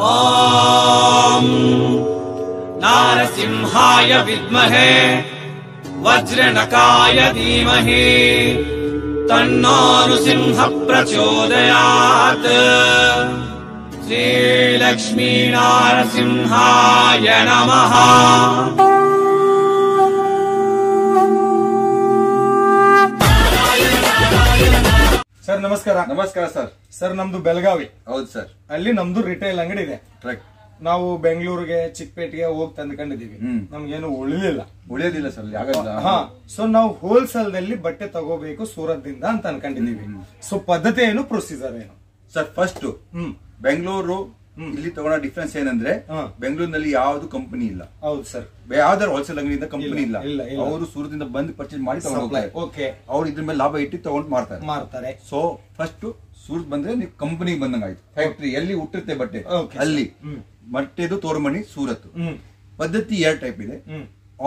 ಓಂ ನಾರಸಿಂಹಾಯ ವಿದ್ಮಹೇ ವಜ್ರನಕಾಯ ಧೀಮಹಿ ತನ್ನೋ ನೃಸಿಂಹ ಪ್ರಚೋದಯಾತ್. ಶ್ರೀ ಲಕ್ಷ್ಮೀ ನಾರಸಿಂಹಾಯ ನಮಃ. ಸರ್ ನಮಸ್ಕಾರ. ನಮಸ್ಕಾರ ಸರ್. ಸರ್ ನಮ್ದು ಬೆಳಗಾವಿ. ಹೌದು ಸರ್. ಅಲ್ಲಿ ನಮ್ದು ರಿಟೇಲ್ ಅಂಗಡಿ ಇದೆ. ನಾವು ಬೆಂಗಳೂರಿಗೆ ಚಿಕ್ಕಪೇಟೆಗೆ ಹೋಗಿ ತಂದ್ಕೊಂಡಿದೀವಿ. ನಮ್ಗೇನು ಉಳಿಯೋದಿಲ್ಲ ಸರ್. ಸೊ ನಾವು ಹೋಲ್ಸೇಲ್ ದಲ್ಲಿ ಬಟ್ಟೆ ತಗೋಬೇಕು ಸೂರತ್ ದಿಂದ ಅಂತ ಅನ್ಕೊಂಡಿದೀವಿ. ಸೊ ಪದ್ಧತಿ ಏನು, ಪ್ರೊಸೀಜರ್ ಏನು ಸರ್? ಫಸ್ಟ್ ಬೆಂಗಳೂರು ಇಲ್ಲಿ ತಗೊಳ್ಳೋ ಡಿಫ್ರೆನ್ಸ್ ಏನಂದ್ರೆ ಬೆಂಗಳೂರಿನಲ್ಲಿ ಯಾವ್ದು ಕಂಪನಿ ಇಲ್ಲ. ಹೌದು ಸರ್. ಯಾವ್ದಾರು ಹೋಲ್ಸೇಲ್ ಅಂಗಡಿಯಿಂದ ಕಂಪನಿ ಇಲ್ಲ. ಅವರು ಸೂರತ್ದಿಂದ ಬಂದು ಪರ್ಚೇಸ್ ಮಾಡಿ ತಗೊಂಡು ಅವ್ರು ಇದ್ರ ಮೇಲೆ ಲಾಭ ಇಟ್ಟು ತಗೊಂಡು ಮಾರ್ತಾರೆ. ಸೊ ಫಸ್ಟ್ ಸೂರತ್ ಬಂದ್ರೆ ನೀವು ಕಂಪನಿಗೆ ಬಂದಂಗ ಆಯ್ತು. ಫ್ಯಾಕ್ಟ್ರಿ ಎಲ್ಲಿ ಹುಟ್ಟಿರುತ್ತೆ ಬಟ್ಟೆ ಅಲ್ಲಿ ಬಟ್ಟೆದು ತೋರ್ಮಣಿ ಸೂರತ್. ಪದ್ಧತಿ 2 ಟೈಪ್ ಇದೆ.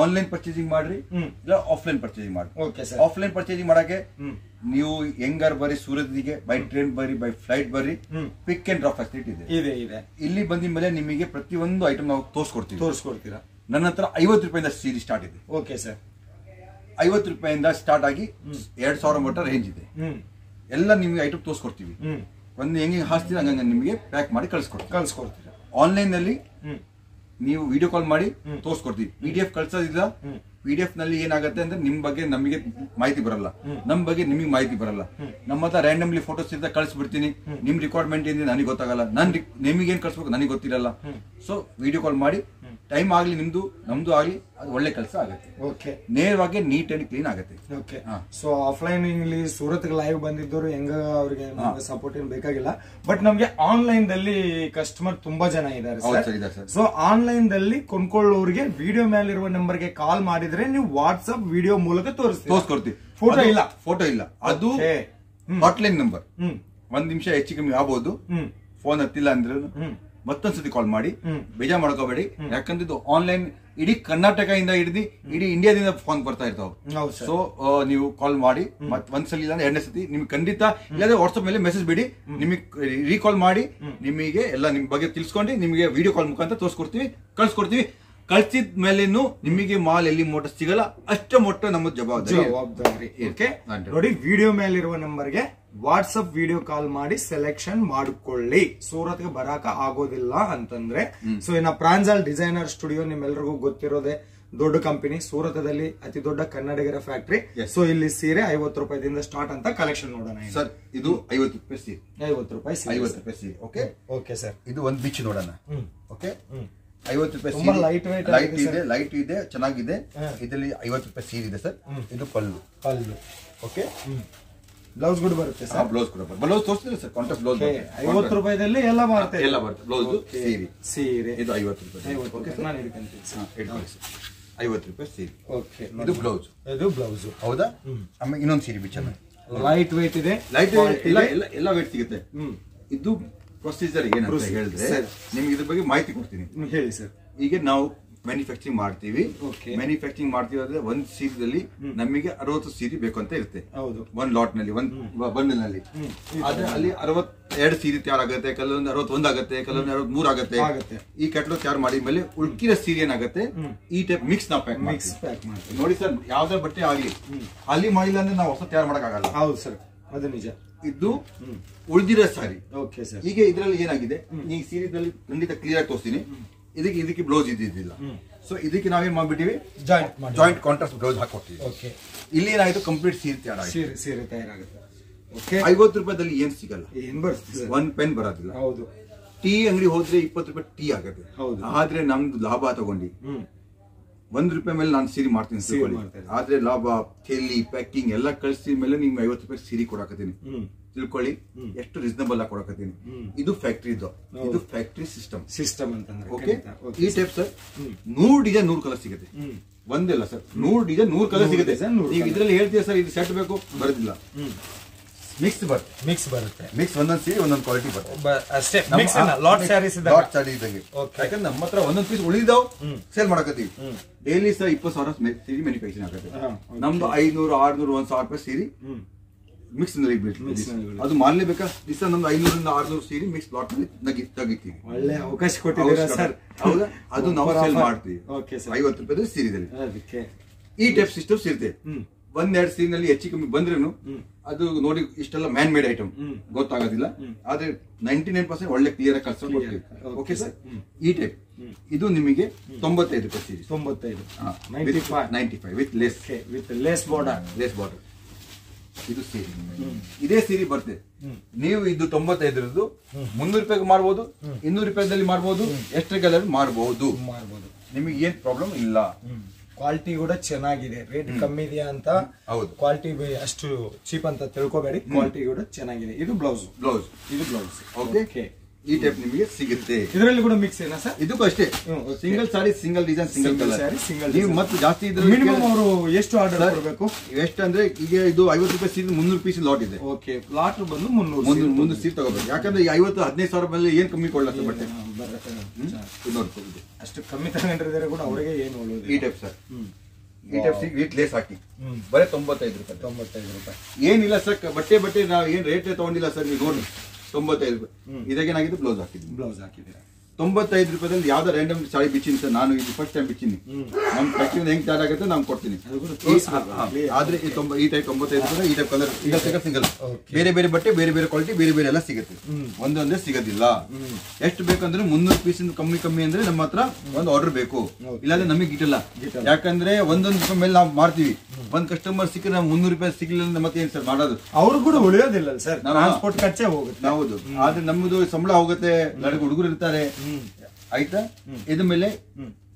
ಆನ್ಲೈನ್ ಪರ್ಚೇಸಿಂಗ್ ಮಾಡ್ರಿ, ಇಲ್ಲ ಆಫ್ಲೈನ್ ಪರ್ಚೇಸಿಂಗ್ ಮಾಡ್ರಿ. ಆಫ್ಲೈನ್ ಪರ್ಚೇಸಿಂಗ್ ಮಾಡಕ್ಕೆ ನೀವು ಹೆಂಗಾರು ಬರ್ರಿ ಸೂರತ್ಗೆ, ಬೈ ಟ್ರೈನ್ ಬರ್ರಿ, ಬೈ ಫ್ಲೈಟ್ ಬರ್ರಿ. ಪಿಕ್ ಅಂಡ್ ಡ್ರಾಪ್ ಫೆಸಿಲಿಟಿ ಇದೆ. ಇಲ್ಲಿ ಬಂದ ಮೇಲೆ ನಿಮಗೆ ಪ್ರತಿಯೊಂದು ಐಟಮ್ ನಾವು ತೋರಿಸ್ಕೊಡ್ತೀರಾ. ನನ್ನ ಹತ್ರ 50 ರೂಪಾಯಿಂದ ಸೀರೆ ಸ್ಟಾರ್ಟ್ ಇದೆ. Okay sir. 50 ರೂಪಾಯಿಂದ ಸ್ಟಾರ್ಟ್ ಆಗಿ 2000 ಮಟ್ಟ ರೇಂಜ್ ಇದೆ. ಎಲ್ಲ ನಿಮ್ಗೆ ಐಟಮ್ ತೋರಿಸ್ಕೊಡ್ತೀವಿ. ಒಂದು ಹೆಂಗೆ ಹಾಸ್ತೀರ ಹಂಗ ನಿಮಗೆ ಪ್ಯಾಕ್ ಮಾಡಿ ಕಳ್ಸ್ಕೊಡ್ತೀರಾ. ಆನ್ಲೈನ್ ನಲ್ಲಿ ನೀವು ವಿಡಿಯೋ ಕಾಲ್ ಮಾಡಿ ತೋರಿಸ್ಕೊಡ್ತೀವಿ. PDF ಕಳ್ಸೋದಿಲ್ಲ. PDF ನಲ್ಲಿ ಏನಾಗುತ್ತೆ ಅಂದ್ರೆ ನಿಮ್ ಬಗ್ಗೆ ನಮಗೆ ಮಾಹಿತಿ ಬರಲ್ಲ, ನಮ್ ಬಗ್ಗೆ ನಿಮಗೆ ಮಾಹಿತಿ ಬರಲ್ಲ. ನಮ್ಮ ಹತ್ರ ರ್ಯಾಂಡಮ್ಲಿ ಫೋಟೋಸ್ ಇದ್ದ ಕಳ್ಸಿಬಿಡ್ತೀನಿ. ನಿಮ್ ರಿಕ್ವೈರ್ಮೆಂಟ್ ಏನಿದೆ ನನಗೆ ಗೊತ್ತಾಗಲ್ಲ, ನಿಮಗೆ ಏನ್ ಕಳ್ಸ್ಬೇಕು ನನಗೆ ಗೊತ್ತಿರಲ್ಲ. ಸೊ ವಿಡಿಯೋ ಕಾಲ್ ಮಾಡಿ ಟೈಮ್ ಆಗ್ಲಿ ನಿಮ್ದು ನಮ್ದು ಆಗ್ಲಿ ಅದು ಒಳ್ಳೆ ಕೆಲಸ ಆಗುತ್ತೆ. ನೇರವಾಗಿ ನೀಟ್ ಅಂಡ್ ಕ್ಲೀನ್ ಆಗುತ್ತೆ. ಸೊ ಆಫ್ಲೈನ್ ಇಲ್ಲಿ ಸೂರತ್ ಲೈವ್ ಬಂದಿದ್ದವರು ಹೆಂಗ ಅವ್ರಿಗೆ ಸಪೋರ್ಟ್ ಏನ್ ಬೇಕಾಗಿಲ್ಲ. ಬಟ್ ನಮ್ಗೆ ಆನ್ಲೈನ್ ದಲ್ಲಿ ಕಸ್ಟಮರ್ ತುಂಬಾ ಜನ ಇದ್ದಾರೆ. ಸೊ ಆನ್ಲೈನ್ ದಲ್ಲಿ ಕೊಂಡ್ಕೊಳ್ಳೋರಿಗೆ ವಿಡಿಯೋ ಮೇಲಿರುವ ನಂಬರ್ಗೆ ಕಾಲ್ ಮಾಡಿದ್ರೆ ನೀವು ವಾಟ್ಸ್ಆಪ್ ವಿಡಿಯೋ ಮೂಲಕ ತೋರಿಸ್ಕೊಡ್ತೀವಿ. ಫೋಟೋ ಇಲ್ಲ ಅದು ಹಾಟ್ಲೈನ್ ನಂಬರ್. 1 ನಿಮಿಷ ಹೆಚ್ಚು ಕಮ್ಮಿ ಆಗ್ಬಹುದು. ಫೋನ್ ಹತ್ತಿಲ್ಲ ಅಂದ್ರೆ ಮತ್ತೊಂದ್ಸತಿ ಕಾಲ್ ಮಾಡಿ, ಬೇಜಾರ್ ಮಾಡ್ಕೋಬೇಡಿ. ಯಾಕಂದ್ರೆ ಇದು ಆನ್ಲೈನ್ ಇಡೀ ಕರ್ನಾಟಕದಿಂದ ಹಿಡಿದು ಇಡೀ ಇಂಡಿಯಾದಿಂದ ಫೋನ್ ಬರ್ತಾ ಇರ್ತಾವ. ಸೊ ನೀವು ಕಾಲ್ ಮಾಡಿ ಒಂದ್ಸಲ ಇಲ್ಲ ಅಂದ್ರೆ 2ನೇ ಸತಿ ನಿಮ್ಗೆ ಖಂಡಿತ, ಇಲ್ಲಾಂದ್ರೆ ವಾಟ್ಸ್ಆಪ್ ಮೇಲೆ ಮೆಸೇಜ್ ಬಿಡಿ, ನಿಮಗೆ ರೀಕಾಲ್ ಮಾಡಿ ನಿಮಗೆ ಎಲ್ಲ ನಿಮ್ ಬಗ್ಗೆ ತಿಳ್ಸ್ಕೊಂಡು ನಿಮಗೆ ವಿಡಿಯೋ ಕಾಲ್ ಮುಖಾಂತರ ಕಳ್ಸ್ಕೊಡ್ತೀವಿ. ಕಳ್ಸಿದ ಮೇಲೇನು ನಿಮಗೆ ಮಾಲ್ ಎಲ್ಲಿ ಮೋಟ ಸಿಗಲ್ಲ, ಅಷ್ಟ ಮೊಟ್ಟ ನಮ್ಮ ಜವಾಬ್ದಾರಿ. ನೋಡಿ, ವಿಡಿಯೋ ಮೇಲಿರುವ ನಂಬರ್ಗೆ ವಾಟ್ಸ್ಆಪ್ ವಿಡಿಯೋ ಕಾಲ್ ಮಾಡಿ ಸೆಲೆಕ್ಷನ್ ಮಾಡಿಕೊಳ್ಳಿ. ಸೂರತ್ಗೆ ಬರಾಕ ಆಗೋದಿಲ್ಲ ಅಂತಂದ್ರೆ, ಸೊ ಇನ್ನ ಪ್ರಾಂಜಲ್ ಡಿಸೈನರ್ ಸ್ಟುಡಿಯೋ ನಿಮ್ಮೆಲ್ಲರಿಗೂ ಗೊತ್ತಿರೋದೆ ದೊಡ್ಡ ಕಂಪನಿ, ಸೂರತದಲ್ಲಿ ಅತಿ ದೊಡ್ಡ ಕನ್ನಡಿಗರ ಫ್ಯಾಕ್ಟ್ರಿ. ಸೊ ಇಲ್ಲಿ ಸೀರೆ 50 ರೂಪಾಯಿದಿಂದ ಸ್ಟಾರ್ಟ್ ಅಂತ ಕಲೆಕ್ಷನ್ ನೋಡೋಣ ಸರ್. ಇದು 50 ರೂಪಾಯಿ ಸೀರೆ. 50 ರೂಪಾಯಿ ಸೀರೆ. Okay sir. ಇದು ಒಂದು ಬಿಚ್ ನೋಡೋಣ. ಓಕೆ, 50 ರೂಪಾಯಿ ತುಂಬಾ ಲೈಟ್ ಇದೆ, ಚೆನ್ನಾಗಿದೆ. ಇದರಲ್ಲಿ 50 ರೂಪಾಯಿ ಸೀರೆ ಇದೆ ಸರ್. ಇದು ಪಲ್ಲು. ಓಕೆ, ಬ್ಲೌಸ್ ಕೂಡ ಬರುತ್ತೆ ಸರ್. ಬ್ಲೌಸ್ ತೋರಿಸ್ತೀರಾ ಸರ್? ಕಾಂಟ್ರಾಸ್ಟ್ ಬ್ಲೌಸ್ 50 ರೂಪಾಯಿದಲ್ಲಿ ಎಲ್ಲ ಬರುತ್ತೆ. ಬ್ಲೌಸ್ ಸೀರೆ ಇದು 50 ರೂಪಾಯಿ. ನಾನು ಹಿಡ್ಕೊಂತೀನಿ ಸರ್. 50 ರೂಪಾಯಿ ಸೀರೆ. ಓಕೆ, ಇದು ಬ್ಲೌಸ್. ಹೌದಾ? ಆಮೇಲೆ ಇನ್ನೊಂದು ಸೀರೆ ಬಿಚ್ಚ ಲೈಟ್ ವೇಟ್ ಇದೆ. ಎಲ್ಲ ವೇಟ್ ಸಿಗುತ್ತೆ. ಇದು ಪ್ರೊಸೀಜರ್ ಏನಂತ ಹೇಳಿದ್ರೆ ನಿಮ್ಗೆ ಇದ್ರ ಬಗ್ಗೆ ಮಾಹಿತಿ ಕೊಡ್ತೀನಿ. ಹೇಳಿ ಸರ್. ಈಗ ನಾವು ಮ್ಯಾನುಫ್ಯಾಕ್ಚರಿಂಗ್ ಮಾಡ್ತೀವಿ. ಅಂದ್ರೆ ಒಂದ್ ಸೀರೆದಲ್ಲಿ ನಮಗೆ 60 ಸೀರೆ ಬೇಕು ಅಂತ ಇರುತ್ತೆ. ಒಂದ್ ಲಾಟ್ ನಲ್ಲಿ, ಒಂದ್ ಬಂಡಲ್ ನಲ್ಲಿ. ಆದ್ರೆ ಅಲ್ಲಿ 62 ಸೀರೆ ತಯಾರಾಗುತ್ತೆ, ಕೆಲವೊಂದು 61 ಆಗುತ್ತೆ, ಕೆಲವೊಂದು 63 ಆಗುತ್ತೆ. ಈ ಕ್ಯಾಟಲಾಗ್ ತಯಾರು ಮಾಡಿದ ಮೇಲೆ ಉಳ್ಕಿರೋ ಸೀರೆ ಏನಾಗುತ್ತೆ, ಈ ಟೈಪ್ ಮಿಕ್ಸ್ ನಾವು ಪ್ಯಾಕ್ ಮಾಡ್ತೀವಿ. ನೋಡಿ ಸರ್, ಯಾವ್ದಾರ ಬಟ್ಟೆ ಆಗ್ಲಿ ಅಲ್ಲಿ ಮಾಡಿಲ್ಲ ಅಂದ್ರೆ ನಾವು ಹೊಸ ತಯಾರು ಮಾಡಕ್ ಆಗಲ್ಲ. ಹೌದು ಸರ್, ಅದು ನಿಜ. ಇದು ಉಳಿದಿರೋ ಸಾರಿ. Okay sir. ಈಗ ಇದ್ರಲ್ಲಿ ಏನಾಗಿದೆ, ಈ ಸೀರೆದಲ್ಲಿ ಖಂಡಿತ ಕ್ಲಿಯರ್ ಆಗಿ ತೋರಿಸ್ತೀನಿ. ಇದಕ್ಕೆ ಬ್ಲೌಸ್ ಇದ್ದಿದ್ದಿಲ್ಲ. ಸೊ ಇದಕ್ಕೆ ನಾವೇನ್ ಮಾಡ್ಬಿಟ್ಟಿವಿ, ಜಾಯಿಂಟ್ ಕಾಂಟ್ರಾಸ್ಟ್ ಬ್ಲೌಸ್ ಹಾಕೊಡ್ತೀವಿ. ಇಲ್ಲಿ ಏನಾಯ್ತು, ಕಂಪ್ಲೀಟ್ ಸೀರೆ ತಯಾರಾಗುತ್ತೆ. 50 ರೂಪಾಯಿದಲ್ಲಿ ಏನ್ ಸಿಗಲ್ಲ, ಒಂದ್ ಪೆನ್ ಬರೋದಿಲ್ಲ. ಹೌದು. ಟೀ ಅಂಗಡಿ ಹೋದ್ರೆ 20 ರೂಪಾಯಿ ಟೀ ಆಗುತ್ತೆ. ಆದ್ರೆ ನಮ್ದು ಲಾಭ ತಗೊಂಡು 1 ರೂಪಾಯಿ ಮೇಲೆ ನಾನು ಸೀರೆ ಮಾಡ್ತೀನಿ. ಆದ್ರೆ ಲಾಭ, ಥೇಲಿ, ಪ್ಯಾಕಿಂಗ್ ಎಲ್ಲ ಕಳಿಸಿದ ಮೇಲೆ ನಿಮ್ಗೆ 50 ರೂಪಾಯಿ ಸೀರೆ ಕೊಡಕತ್ತೀನಿ. ತಿಳ್ಕೊಳ್ಳಿ, ಎಷ್ಟು ರೀಸನಬಲ್ ಆಗಿ ಕೊಡಕತ್ತೀನಿ. ಇದು ಫ್ಯಾಕ್ಟ್ರಿ, ಇದು ಫ್ಯಾಕ್ಟ್ರಿ ಸಿಸ್ಟಮ್ ಅಂತಂದ್ರೆ. ಓಕೆ, ಈ ಟೈಪ್ ಸರ್ 100 ಡಿಸೈನ್ 100 ಕಲರ್ ಸಿಗುತ್ತೆ. ಒಂದಿಲ್ಲ ಸರ್, 100 ಡಿಸೈನ್ 100 ಕಲರ್ ಸಿಗುತ್ತೆ. ನೀವು ಇದ್ರಲ್ಲಿ ಹೇಳ್ತೀರಾ ಸರ್ ಇದು ಸೆಟ್ ಬೇಕು, ಬರೋದಿಲ್ಲ. ಮಿಕ್ಸ್ ಬರುತ್ತೆ. ಮಿಕ್ಸ್ ಒಂದೊಂದು ಸೀರೆ ಒಂದೊಂದು ಕ್ವಾಲಿಟಿ ಬರುತ್ತೆ ಅಷ್ಟೇ. ಲಾಟ್ ಸ್ಯಾರೀಸ್ ಇದ್ದಂಗೆ. ಯಾಕಂದ್ರೆ ನಮ್ಮ ಹತ್ರ ಒಂದೊಂದು ಪೀಸ್ ಉಳಿದಾವ್ ಸೇಲ್ ಮಾಡಕತ್ತೀವಿ. ಡೈಲಿ ಸರ್ 20,000 ಸೀರೆ ಮ್ಯಾನುಫ್ಯಾಕ್ಚರಿಂಗ್ ಆಗುತ್ತೆ. ನಮ್ದು 500, 600, 1,000 ರೂಪಾಯಿ ಸೀರೆ ಮಿಕ್ಸ್ ನಲ್ಲಿ ಅದು ಮಾಡಲೇಬೇಕಾ ದಿವಸ ನಮ್ದು 500-600 ಸೀರೆ ಮಿಕ್ಸ್ ಲಾಟ್ ನಲ್ಲಿ ತೆಗಿತೀವಿ. ಒಳ್ಳೆ ಅವಕಾಶ ಕೊಟ್ಟಿದ್ದೀರಾ ಸರ್. ಹೌದಾ? ಅದು ನಾವು ಸೇಲ್ ಮಾಡ್ತೀವಿ. 50 ರೂಪಾಯಿ ಸೀರೆದಲ್ಲಿ ಈ ಟೈಪ್ ಸಿಸ್ಟಮ್ ಇರುತ್ತೆ. 1-2 ಸೀರೆನಲ್ಲಿ ಹೆಚ್ಚು ಕಮ್ಮಿ ಬಂದ್ರೇನು ಅದು ನೋಡಿ ಇಷ್ಟೆಲ್ಲ ಮ್ಯಾನ್ ಮೇಡ್ ಐಟಮ್ ಗೊತ್ತಾಗೋದಿಲ್ಲ. ಆದ್ರೆ 99% ಒಳ್ಳೆ ಕ್ಲಿಯರ್ ಆಗಿ ಕಳ್ಸ ಕೊಡ್ತೀವಿ. Okay sir. ಈ ಟೈಪ್ ಇದು ನಿಮಗೆ 95 ರೂಪಾಯಿ ಸೀರೆ. 95 ವಿತ್ ಲೇಸ್ ಬಾರ್ಡರ್. ಇದು ಸೀರೆ ಇದೇ ಸೀರೆ ಬರ್ತದೆ. ನೀವು ಇದು 95 300 ರೂಪಾಯಿಗೆ ಮಾಡ್ಬೋದು, 200 ರೂಪಾಯಿದಲ್ಲಿ ಮಾಡ್ಬೋದು, ಎಷ್ಟ್ರಿಗೆಲ್ಲ ಮಾಡ್ಬೋದು. ನಿಮಗೆ ಏನ್ ಪ್ರಾಬ್ಲಮ್ ಇಲ್ಲ. ಕ್ವಾಲಿಟಿ ಕೂಡ ಚೆನ್ನಾಗಿದೆ. ರೇಟ್ ಕಮ್ಮಿ ಇದೆಯಾ ಅಂತ ಕ್ವಾಲಿಟಿ ಅಷ್ಟು ಚೀಪ್ ಅಂತ ತಿಳ್ಕೊಬೇಡಿ. ಕ್ವಾಲಿಟಿ ಕೂಡ ಚೆನ್ನಾಗಿದೆ. ಇದು ಬ್ಲೌಸ್. ಇದು ಬ್ಲೌಸ್. ಓಕೆ. ಈ ಟೈಪ್ ನಿಮಗೆ ಸಿಗುತ್ತೆ. ಇದರಲ್ಲಿ ಕೂಡ ಮಿಕ್ಸ್ ಏನಾ ಸರ್? ಇದಕ್ಕೂ ಅಷ್ಟೇ. ಸಿಂಗಲ್ ಸಾರಿ, ಸಿಂಗಲ್ ಡಿಸೈನ್, ಸಿಂಗಲ್ ಕಲರ್. ನೀವು ಮತ್ತೆ ಜಾಸ್ತಿ ಇದ್ರೆ ಮಿನಿಮಮ್ ಅವರು ಎಷ್ಟು ಆರ್ಡರ್ ಕೊಡಬೇಕು? ಎಷ್ಟು ಅಂದ್ರೆ ಈಗ ಇದು 50 ರೂಪಾಯಿ ಸೀರೆ 300 ಪೀಸ್ ಲಾಟ್ ಇದೆ. ಓಕೆ. ಲಾಟ್ ಬಂದು 300 ಸೀರೆ ತಗೋಬೇಕು. ಯಾಕಂದ್ರೆ 50-15 ಸಾವಿರ ಮೇಲೆ ಏನ್ ಕಮ್ಮಿ ಕೊಡ್ಲತ್ತ ಬಟ್ಟೆ ಅಷ್ಟು ಕಮ್ಮಿ ತಗೊಂಡಿದ್ದಾರೆ ಕೂಡ ಅವರಿಗೆ ಏನು ಒಳ್ಳೆಯದು. ಈ ಟೈಪ್ ಸರ್. ಈ ಟೈಪ್ ವಿತ್ ಲೇಸ್ ಹಾಕಿ ಬರೀ 95 ರೂಪಾಯಿ. 95 ರೂಪಾಯಿ ಏನಿಲ್ಲ ಸರ್. ಬಟ್ಟೆ ನಾವು ಏನ್ ರೇಟ್ ತಗೊಂಡಿಲ್ಲ ಸರ್. ನೀವು ನೋಡಿ 95 ರೂಪಾಯಿ. ಇದಾಗೇನಾಗಿದೆ ಬ್ಲೌಸ್ ಹಾಕಿದ್ದೀರಾ. 95 ರೂಪಾಯಿದಲ್ಲಿ ಯಾವ್ದೋ ರ್ಯಾಂಡಮ್ ಸಾಡಿ ಬಿಚ್ಚಿನಿ ಸರ್. ನಾನು ಇದು ಫಸ್ಟ್ ಟೈಮ್ ಬಿಚ್ಚಿನಿ. ನಮ್ ಪ್ರತಿಯೊಂದು ಹೆಂಗ್ ಚಾರ್ಜ್ ಆಗುತ್ತೆ ನಾನು ಕೊಡ್ತೀನಿ. ಆದ್ರೆ ಈ ಟೈಪ್ 95 ರೂಪಾಯಿ. ಈ ಟೈಪ್ ಕಲರ್ ಸಿಗಲ್ಲ. ಬೇರೆ ಬಟ್ಟೆ, ಬೇರೆ ಕ್ವಾಲಿಟಿ, ಬೇರೆ ಎಲ್ಲ ಸಿಗುತ್ತೆ. ಒಂದೊಂದೇ ಸಿಗೋದಿಲ್ಲ. ಎಷ್ಟು ಬೇಕಂದ್ರೆ 300 ಪೀಸ್ ಕಮ್ಮಿ ಅಂದ್ರೆ ನಮ್ಮ ಹತ್ರ ಒಂದು ಆರ್ಡರ್ ಬೇಕು. ಇಲ್ಲಾಂದ್ರೆ ನಮಗೆ ಗಿಟ್ಟಲ್ಲ. ಯಾಕಂದ್ರೆ ಒಂದೊಂದು ರೂಪಾಯಿ ಮೇಲೆ ನಾವು ಮಾಡ್ತೀವಿ. ಒಂದ್ ಕಸ್ಟಮರ್ ಸಿಕ್ಕರೆ ನಾವು 300 ರೂಪಾಯಿ ಸಿಗ್ಲಿಲ್ಲ ಮತ್ತೆ ಏನ್ ಸರ್ ಮಾಡೋದು? ಅವ್ರು ಕೂಡ ಉಳಿಯೋದಿಲ್ಲ ಸರ್. ಟ್ರಾನ್ಸ್ಪೋರ್ಟ್ ಖರ್ಚೆ ಹೋಗುತ್ತೆ. ಹೌದು. ಆದ್ರೆ ನಮ್ಮದು ಸಂಬಳ ಹೋಗುತ್ತೆ. ಹುಡುಗರು ಇರ್ತಾರೆ. ಆಯ್ತಾ? ಇದ್ರ ಮೇಲೆ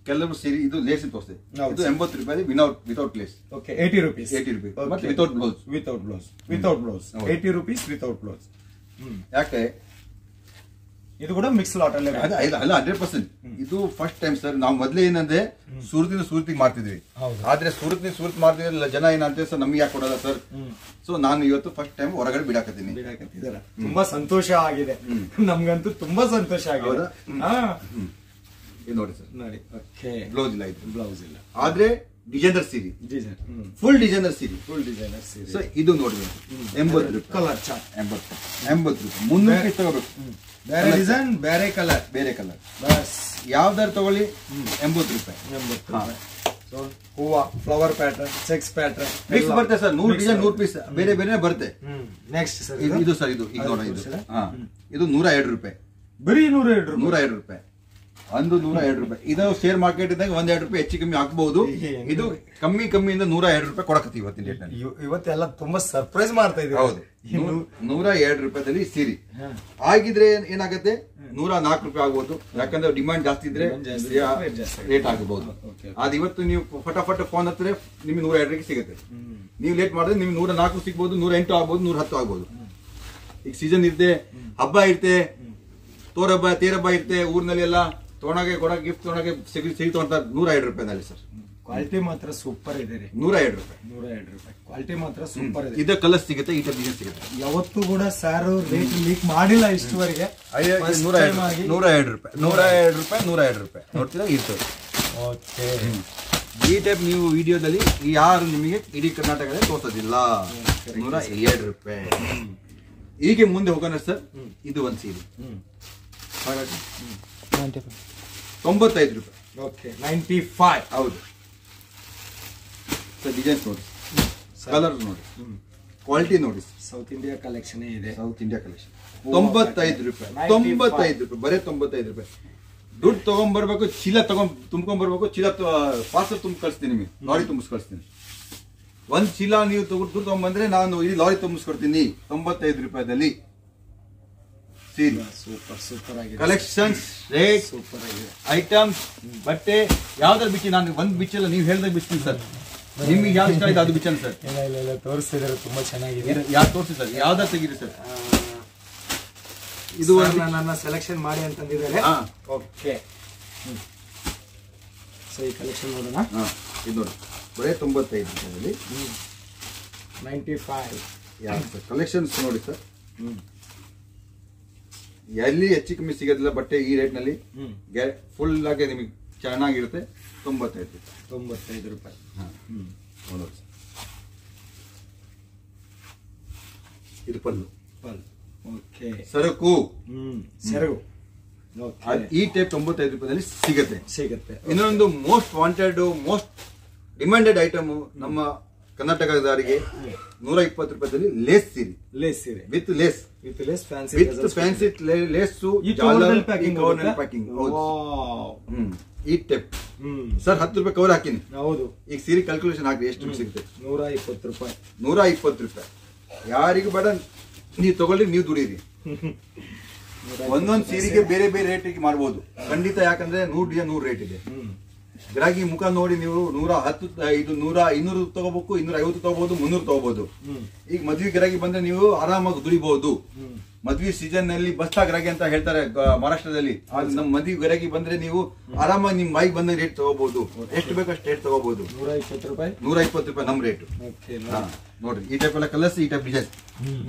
ಕೆಲವರು ಸೇರಿ ಇದು ಲೇಸ್ ತೋರಿಸ್ತದೆ. ಇದು 80 ರೂಪಾಯಿ ವಿತೌಟ್ ಲೇಸ್. 80 ರೂಪೀಸ್. ಮತ್ತೆ without blouse. 80 rupees without blouse. ಯಾಕೆ? ಇದು ಕೂಡ ಮಿಕ್ಸ್ ಲಾಟ್ ಅಲ್ಲೇ ಅಲ್ಲ 100%. ಇದು ಫಸ್ಟ್ ಟೈಮ್ ಸರ್. ನಾವು ಮೊದ್ಲೇ ಏನಂದ್ರೆ ಸೂರತಿಗೆ ಮಾಡ್ತಿದ್ವಿ. ಆದ್ರೆ ಸೂರತ್ ಮಾಡ್ತಿದ್ವಿ. ಜನ ಏನಂತ ಸರ್ ನಮ್ಗೆ ಯಾಕೆ ಕೊಡಲ್ಲ ಸರ್? ಸೊ ನಾನು ಇವತ್ತು ಫಸ್ಟ್ ಟೈಮ್ ಹೊರಗಡೆ ಬಿಡಾಕತ್ತೀನಿ. ತುಂಬಾ ಸಂತೋಷ ಆಗಿದೆ. ನಮ್ಗಂತೂ ತುಂಬಾ ಸಂತೋಷ ಆಗಿದೆ. ನೋಡಿ ಸರ್. ನೋಡಿ. ಬ್ಲೌಸ್ ಇಲ್ಲ. ಇದು ಬ್ಲೌಸ್ ಇಲ್ಲ. ಆದ್ರೆ ಡಿಸೈನರ್ ಸೀರೆ. ಫುಲ್ ಡಿಸೈನರ್ ಸೀರೆ. ಸೊ ಇದು ನೋಡಿ 80 ರೂಪಾಯಿ. ಕಲರ್ ಚಾರ್ಟ್ 80 ರೂಪಾಯಿ. 300 ಪೀಸ್ ತಗೋಬೇಕು. ಬೇರೆ ಡಿಸೈನ್, ಬೇರೆ ಕಲರ್ ಬಸ್ ಯಾವ್ದಾರು ತಗೊಳ್ಳಿ 80 ರೂಪಾಯಿ. ಹೂವ, flower pattern, cheques pattern mix ಬರುತ್ತೆ ಸರ್. 100 ಡಿಸೈನ್ 100 ಪೀಸ್ ಬೇರೆ ಬರುತ್ತೆ. ನೆಕ್ಸ್ಟ್ ಸರ್ ಇದು ಸರ್. ಇದು ಈಗ ನೋಡಿ. ಇದು 102 ರೂಪಾಯಿ. ಬರೀ 102 ರೂಪಾಯಿ. ಒಂದು 102 ರೂಪಾಯಿ. ಇದು ಶೇರ್ ಮಾರ್ಕೆಟ್ ಇದ್ದಾಗ 1-2 ರೂಪಾಯಿ ಹೆಚ್ಚು ಕಮ್ಮಿ ಹಾಕಬಹುದು. ಇದು ಕಮ್ಮಿಯಿಂದ 102 ರೂಪಾಯಿ ಕೊಡಕತ್ತೀವಿ ಇವತ್ತಿನ ಡೇಟ್ ನಲ್ಲಿ. ಇವತ್ತೆಲ್ಲ ತುಂಬಾ ಸರ್ಪ್ರೈಸ್ ಮಾಡ್ತಾ ಇದ್ದೀವಿ. ಹೌದು. 102 ರೂಪಾಯಿದಲ್ಲಿ ಸೀರೆ ಆಗಿದ್ರೆ ಏನಾಗುತ್ತೆ 104 ರೂಪಾಯಿ ಆಗ್ಬೋದು. ಯಾಕಂದ್ರೆ ಡಿಮಾಂಡ್ ಜಾಸ್ತಿ ಇದ್ರೆ ರೇಟ್ ಆಗಬಹುದು. ಅದು ಇವತ್ತು ನೀವು ಫಟಾಫಟ್ ಫೋನ್ ಹತ್ತಿರ ನಿಮ್ಗೆ 102 ಸಿಗುತ್ತೆ. ನೀವು ಲೇಟ್ ಮಾಡಿದ್ರೆ ನಿಮ್ಗೆ 104 ಸಿಗ್ಬೋದು, 108 ಆಗ್ಬೋದು, 110 ಆಗ್ಬೋದು. ಈಗ ಸೀಸನ್ ಇರುತ್ತೆ, ಹಬ್ಬ ಇರುತ್ತೆ, ತೋರಬ್ಬ ತೇರಬ್ಬ ಇರುತ್ತೆ. ಊರಿನಲ್ಲಿ ಎಲ್ಲ ತೊಗೊಂಡಾಗೆ ಗಿಫ್ಟ್ ತೊಗೊಂಡಾಗೆ ಸಿಗಿ ತಗೊಂತಾರೆ 102 ರೂಪಾಯಿನಲ್ಲಿ ಸರ್. ಕ್ವಾಲಿಟಿ ಮಾತ್ರ ಸೂಪರ್ ಇದೆ ರೀ. 102 ರೂಪಾಯಿ. ಕ್ವಾಲಿಟಿ ಮಾತ್ರ ಸೂಪರ್ ಇದೆ. ಇದ ಕಲರ್ ಸಿಗುತ್ತೆ, ಈ ಟೈಪ್ ಡಿಸೈನ್ ಸಿಗುತ್ತೆ. ಯಾವತ್ತೂ ಕೂಡ ಸಾರು ರೇಟ್ ಲೀಕ್ ಮಾಡಿಲ್ಲ ಇಷ್ಟುವರೆಗೆ. 102 ರೂಪಾಯಿ ನೋಡ್ತೀರಾ ಇರ್ತದೆ. ಓಕೆ. ಈ ಟೈಪ್ ನೀವು ವಿಡಿಯೋದಲ್ಲಿ ಯಾರು ನಿಮಗೆ ಇಡೀ ಕರ್ನಾಟಕದಲ್ಲಿ ತೋರಿಸೋದಿಲ್ಲ. 102 ರೂಪಾಯಿ. ಹೀಗೆ ಮುಂದೆ ಹೋಗೋಣ ಸರ್. ಇದು ಒಂದು ಸೀರೆ 95 ರೂಪಾಯಿ. ಓಕೆ. 95. ಹೌದು ಸರ್. ಡಿಸೈನ್ಸ್ ನೋಡಿ, ಕಲರ್ ನೋಡಿ, ಕ್ವಾಲಿಟಿ ನೋಡಿ. ಸೌತ್ ಇಂಡಿಯಾ ಕಲೆಕ್ಷನ್ ಇದೆ. 95 ರೂಪಾಯಿ. 95 ರೂಪಾಯಿ. ಬರೀ 95 ರೂಪಾಯಿ. ದುಡ್ಡು ತಗೊಂಡ್ಬರ್ಬೇಕು, ಚೀಲ ತುಂಬ್ಕೊಂಡ್ಬರ್ಬೇಕು. ಚೀಲ ಪಾರ್ಸಲ್ ತುಂಬ ಕಳಿಸ್ತೀನಿ, ನಿಮಗೆ ಲಾರಿ ತುಂಬಿಸ್ ಕಳಿಸ್ತೀನಿ. ಒಂದ್ ಚೀಲ ನೀವು ದುಡ್ಡು ತಗೊಂಡ್ಬಂದ್ರೆ ನಾನು ಈ ಲಾರಿ ತುಂಬಿಸ್ಕೊಡ್ತೀನಿ 95 ರೂಪಾಯಿದಲ್ಲಿ. ಸೂಪರ್ ಆಗಿದೆ. ಕಲೆಕ್ಷನ್ಸ್, ರೇಟ್, ಸೂಪರ್ ಆಗಿದೆ. ಐಟಮ್ಸ್, ಬಟ್ಟೆ ಯಾವ್ದಾರು ಬಿಚ್ಚಿ. ನಾನು ಒಂದ್ ಬಿಚ್ಚಲ್ಲ, ನೀವು ಹೇಳ್ದಾಗ ಬಿಚ್ತೀನಿ ಸರ್. ನಿಮ್ಗೆ ಯಾವ್ದು ಇಷ್ಟ ಆಯ್ತು ಅದು ಬಿಚ್ಚಲ್ಲ ಸರ್. ಇಲ್ಲ ತೋರಿಸ್ತಿದ್ದಾರೆ, ತುಂಬಾ ಚೆನ್ನಾಗಿದೆ. ಯಾವ್ದು ತೋರಿಸಿ ಸರ್, ಯಾವ್ದಾರು ತೆಗೀರಿ ಸರ್. ಇದು ನನ್ನ ಸೆಲೆಕ್ಷನ್ ಮಾಡಿ ಅಂತಂದಿದ್ದಾರೆ. ಓಕೆ. ಸೊ ಈ ಕಲೆಕ್ಷನ್ ನೋಡೋಣ. ಇದು ನೋಡಿ, ಬರೇ 95 ರೂಪಾಯಿದಲ್ಲಿ 95. ಯಾವ್ದು ಕಲೆಕ್ಷನ್ಸ್ ನೋಡಿ ಸರ್. ಎಲ್ಲಿ ಹೆಚ್ಚು ಕಮ್ಮಿ ಸಿಗೋದಿಲ್ಲ ಬಟ್ಟೆ ಈ ರೇಟ್ ನಲ್ಲಿ. ಫುಲ್ ಆಗಿ ನಿಮಗೆ ಚೆನ್ನಾಗಿರುತ್ತೆ. 95 ರೂಪಾಯಿ. ಇದು ಪಲ್ಲು. ಓಕೆ, ಸರಕು ಸೆರಗು ಈ ಟೈಪ್ 95 ರೂಪಾಯಿದಲ್ಲಿ ಸಿಗುತ್ತೆ. ಇನ್ನೊಂದು most wanted most demanded item ನಮ್ಮ ಕರ್ನಾಟಕದವರಿಗೆ 120 ರೂಪಾಯಿದಲ್ಲಿ ಲೇಸ್ ಸೀರೆ with lace fancy lace packing. ಈ ಟೈಪ್ ಸರ್ 10 ರೂಪಾಯಿ ಕವರ್ ಹಾಕಿನಿ. ಹೌದು, ಈಗ ಸೀರೆ ಕ್ಯಾಲ್ಕುಲೇಷನ್ ಹಾಕಿ ಎಷ್ಟು ಸಿಗುತ್ತೆ? 120 ರೂಪಾಯಿ. 120 ರೂಪಾಯಿ. ಯಾರಿಗೂ ಬೇಡ, ನೀವು ತಗೊಳ್ಳಿ, ನೀವು ದುಡೀರಿ. ಒಂದೊಂದು ಸೀರೆಗೆ ಬೇರೆ ಬೇರೆ ರೇಟಿಗೆ ಮಾಡ್ಬೋದು ಖಂಡಿತ. ಯಾಕಂದ್ರೆ 100 ರೇಟ್ ಇದೆ. ಗಿರಾಕಿ ಮುಖ ನೋಡಿ ನೀವು 110 ಇದು 200 ತಗೋಬೇಕು, 250 ತಗೋಬಹುದು, 300 ತಗೋಬಹುದು. ಈಗ ಮದ್ವೆ ಗಿರಾಕಿ ಬಂದ್ರೆ ನೀವು ಆರಾಮಾಗಿ ದುಡಿಬಹುದು. ಮದ್ವೆ ಸೀಸನ್ ನಲ್ಲಿ ಬಸ್ತಾ ಗಿರಾಕಿ ಅಂತ ಹೇಳ್ತಾರೆ ಮಹಾರಾಷ್ಟ್ರದಲ್ಲಿ. ನಮ್ಮ ಮದ್ವೆ ಗಿರಾಕಿ ಬಂದ್ರೆ ನೀವು ಆರಾಮಾಗಿ ನಿಮ್ ಬಾಯಿಗೆ ಬಂದ ರೇಟ್ ತಗೋಬಹುದು. ಎಷ್ಟು ಬೇಕಷ್ಟು ರೇಟ್ ತಗೋಬಹುದು. 120 ರೂಪಾಯಿ. 120 ರೂಪಾಯಿ ನಮ್ ರೇಟ್. ನೋಡ್ರಿ, ಈ ಟೈಪ್ ಎಲ್ಲ ಕಲರ್ಸ್, ಈ type design.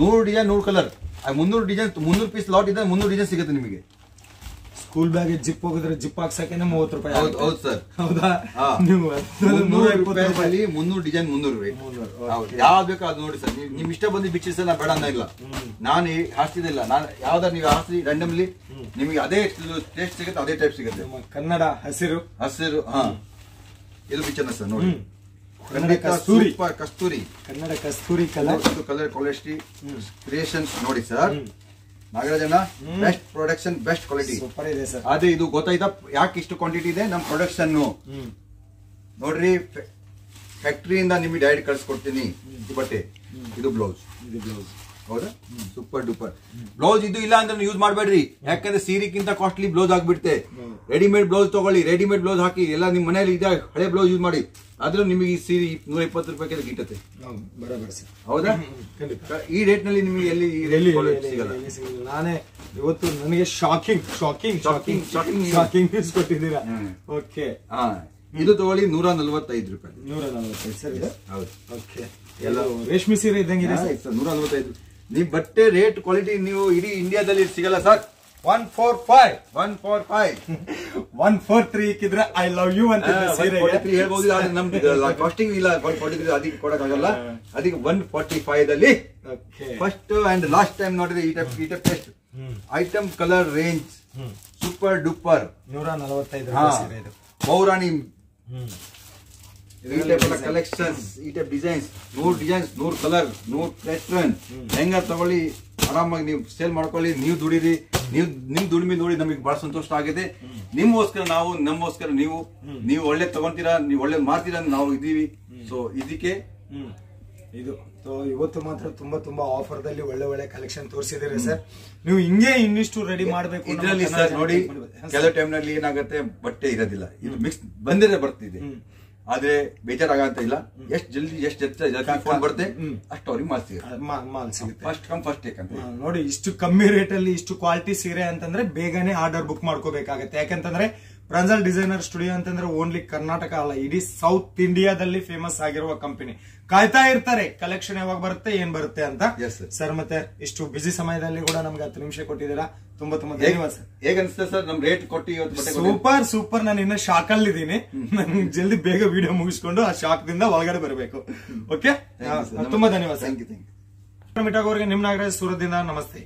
100 design 100 colour, 300 design, 300 piece lot ಇದೆ. 300 ಡಿಸೈನ್ ಸಿಗುತ್ತೆ ನಿಮಗೆ. ಸ್ಕೂಲ್ ಬ್ಯಾಗ್ ಜಿಪ್ ಹೋಗಿದ್ರೆ ಜಿಪ್ ಹಾಕ್ಸಕ್ಕೆ 30 ರೂಪಾಯಿ. ಹೌದು ಸರ್. ಹೌದಾ? 320 ರೂಪಾಯಿ 300 ಡಿಸೈನ್ 300 ರೇಟ್. ಯಾವ್ದು ಬೇಕೋ ಅದು ನೋಡಿ ಸರ್. ನಿಮ್ ಇಷ್ಟ ಬಂದು ಬಿಚ್ಚಿಸ ನಾ ಬೇಡ ಅನ್ನೋ ಇಲ್ಲ. ನಾನು ಹಾಕ್ತಿದ್ದಿಲ್ಲ. ನಾನು ಯಾವ್ದಾರು ನೀವು ಹಾಕ್ಸಿ ರ್ಯಾಂಡಮ್ಲಿ ನಿಮಗೆ ಅದೇ ಟೇಸ್ಟ್ ಸಿಗುತ್ತೆ, ಅದೇ ಟೈಪ್ ಸಿಗುತ್ತೆ. ಕನ್ನಡ ಹಸಿರು. ಇದು ಪಿಕ್ಚರ್ ಸರ್ ನೋಡಿ. Kasturi Kannada Kasturi colour quality creations ನೋಡಿ ಸರ್. ನಾಗರಾಜನ best production, best quality. Super ಇದೆ ಸರ್. ಅದೇ ಇದು ಗೊತ್ತಾಯ್ತಾ ಯಾಕೆ ಇಷ್ಟು ಕ್ವಾಂಟಿಟಿ ಇದೆ ನಮ್ ಪ್ರೊಡಕ್ಷನ್ ನೋಡ್ರಿ. ಫ್ಯಾಕ್ಟರಿಯಿಂದ ನಿಮಗೆ ಡೈರೆಕ್ಟ್ ಕಳ್ಸಿಕೊಡ್ತೀನಿ. ಬಟ್ಟೆ ಇದು ಬ್ಲೌಸ್. ಹೌದಾ? Super duper blouse. ಇದು ಇಲ್ಲ ಅಂದ್ರೆ ಯೂಸ್ ಮಾಡಬೇಡ್ರಿ. ಯಾಕಂದ್ರೆ ಸೀರೆಗಿಂತ ಕಾಸ್ಟ್ಲಿ ಬ್ಲೌಸ್ ಆಗ್ಬಿಡುತ್ತೆ. ರೆಡಿಮೇಡ್ ಬ್ಲೌಸ್ ತಗೊಳ್ಳಿ, ರೆಡಿಮೇಡ್ ಬ್ಲೌಸ್ ಹಾಕಿ. ಎಲ್ಲ ನಿಮ್ ಮನೆಯಲ್ಲಿ ಇದೆ ಹಳೆ ಬ್ಲೌಸ್ ಯೂಸ್ ಮಾಡಿ. ಆದ್ರೂ ನಿಮಗೆ ಈ ಸೀರೆ 120 ರೂಪಾಯಿಗೆ ಗಿಟ್ಟತ್ತೆ. ಹೌದಾ? ಈ ರೇಟ್ ನಲ್ಲಿ ನಿಮಗೆ ಎಲ್ಲಿ ಸಿಗಲ್ಲ. ನಾನೇ ಇವತ್ತು ನನಗೆ ಶಾಕಿಂಗ್ ನ್ಯೂಸ್ ಕೊಟ್ಟಿದ್ದೀರಾ. ಓಕೆ, ಇದು ತಗೊಳ್ಳಿ 145 ರೂಪಾಯಿ. 145 ಸರಿ. ಹೌದು. ಓಕೆ, ಎಲ್ಲ ರೇಷ್ಮೆ ಸೀರೆ ಇದ್ದಂಗಿದೆ ಸರ್. 145. ನೀವು ಬಟ್ಟೆ ರೇಟ್ ಕ್ವಾಲಿಟಿ ನೀವು ಇಡೀ ಇಂಡಿಯಾದಲ್ಲಿ ಸಿಗಲ್ಲ ಸರ್. 145 143 ಇಕ್ಕಿದ್ರೆ ಐ ಲವ್ ಯು ಅಂತ ಹೇಳ್ಬೋದು. ನಮ್ದು ಕಾಸ್ಟಿಂಗ್ ಇಲ್ಲ, ಅದಕ್ಕೆ ಕೊಡಕ್ಕಾಗಲ್ಲ. ಅದಕ್ಕೆ 145 ಫಸ್ಟ್ ಅಂಡ್ ಲಾಸ್ಟ್ ಟೈಮ್ ನೋಡಿದ್ರೆ ಈ ಟೈಪ್ ಎಷ್ಟು item colour range super duper 145 ಪೌರಾಣಿ. ಈ ಟೈಪ್ ಕಲೆಕ್ಷನ್ಸ್, ಈ type designs, 100 designs, 100 colour, 100 pattern. ಹೆಂಗ ತಗೊಳ್ಳಿ, ಆರಾಮಾಗಿ ನೀವು ಸೇಲ್ ಮಾಡ್ಕೊಳ್ಳಿ, ನೀವು ದುಡಿರಿ. ನಿಮ್ ದುಡಿಮೆ ನೋಡಿ ನಮಗೆ ಬಹಳ ಸಂತೋಷ ಆಗಿದೆ. ನಿಮ್ಗೋಸ್ಕರ ನಾವು, ನಮಗೋಸ್ಕರ ನೀವು ಒಳ್ಳೆ ತಗೊಂತೀರಾ, ನೀವು ಒಳ್ಳೆ ಮಾಡ್ತೀರಾ, ನಾವು ಇದೀವಿ. ಸೊ ಇದಕ್ಕೆ ಇದು ಇವತ್ತು ಮಾತ್ರ ತುಂಬಾ ಆಫರ್ ದಲ್ಲಿ ಒಳ್ಳೆ ಕಲೆಕ್ಷನ್ ತೋರಿಸಿದಿರಿ ಸರ್. ನೀವು ಹಿಂಗೆ ಇನ್ನಿಷ್ಟು ರೆಡಿ ಮಾಡಬೇಕು. ಇದರಲ್ಲಿ ಸರ್ ನೋಡಿ, ಕೆಲವು ಟೈಮ್ ನಲ್ಲಿ ಏನಾಗುತ್ತೆ, ಬಟ್ಟೆ ಇರೋದಿಲ್ಲ. ಇದು ಮಿಕ್ಸ್ ಬಂದಿರೇ ಬರ್ತಿದೆ. ಆದ್ರೆ ಬೇಜಾರಾಗಂತ ಇಲ್ಲ. ಎಷ್ಟು ಜಲ್ದಿ ಫೋನ್ ಬರುತ್ತೆ ಅಷ್ಟು ಅವ್ರಿಗೆ ಮಾಲ್ ಸಿಗುತ್ತೆ. ಫಸ್ಟ್ ಕಮ್ ಫಸ್ಟ್ ಟೇಕ್ ಅಂತ ನೋಡಿ. ಇಷ್ಟು ಕಮ್ಮಿ ರೇಟ್ ಅಲ್ಲಿ ಇಷ್ಟು ಕ್ವಾಲಿಟಿ ಸೀರೆ ಅಂತಂದ್ರೆ ಬೇಗನೆ ಆರ್ಡರ್ ಬುಕ್ ಮಾಡ್ಕೋಬೇಕಾಗತ್ತೆ. ಯಾಕಂತಂದ್ರೆ ಪ್ರಾಂಜಲ್ ಡಿಸೈನರ್ ಸ್ಟುಡಿಯೋ ಅಂತಂದ್ರೆ ಓನ್ಲಿ ಕರ್ನಾಟಕ ಅಲ್ಲ, ಇಡೀ ಸೌತ್ ಇಂಡಿಯಾದಲ್ಲಿ ಫೇಮಸ್ ಆಗಿರುವ ಕಂಪನಿ. ಕಾಯ್ತಾ ಇರ್ತಾರೆ ಕಲೆಕ್ಷನ್ ಯಾವಾಗ ಬರುತ್ತೆ, ಏನ್ ಬರುತ್ತೆ ಅಂತ. ಸರ್, ಮತ್ತೆ ಇಷ್ಟು ಬಿಸಿ ಸಮಯದಲ್ಲಿ ಕೂಡ ನಮ್ಗೆ 10 ನಿಮಿಷ ಕೊಟ್ಟಿದ್ದೀರಾ. ತುಂಬಾ ಧನ್ಯವಾದ ಸರ್. ಹೇಗೆ ಅನ್ಸುತ್ತೆ ಸರ್ ನಮ್ ರೇಟ್ ಕೊಟ್ಟು ಸೂಪರ್. ನಾನು ಇನ್ನ ಶಾಕ್ ಅಲ್ಲಿ ಇದ್ದೀನಿ. ನನ್ಗೆ ಜಲ್ದಿ ಬೇಗ ವಿಡಿಯೋ ಮುಗಿಸ್ಕೊಂಡು ಆ ಶಾಕ್ ದಿಂದ ಒಳಗಡೆ ಬರಬೇಕು. ಓಕೆ, ತುಂಬಾ ಧನ್ಯವಾದ. Thank you. ಮಿಟಾಗೋರ್ಗೆ ನಿಮ್ ನಾಗರಾಜ್ ಸೂರತ್ದಿಂದ ನಮಸ್ತೆ.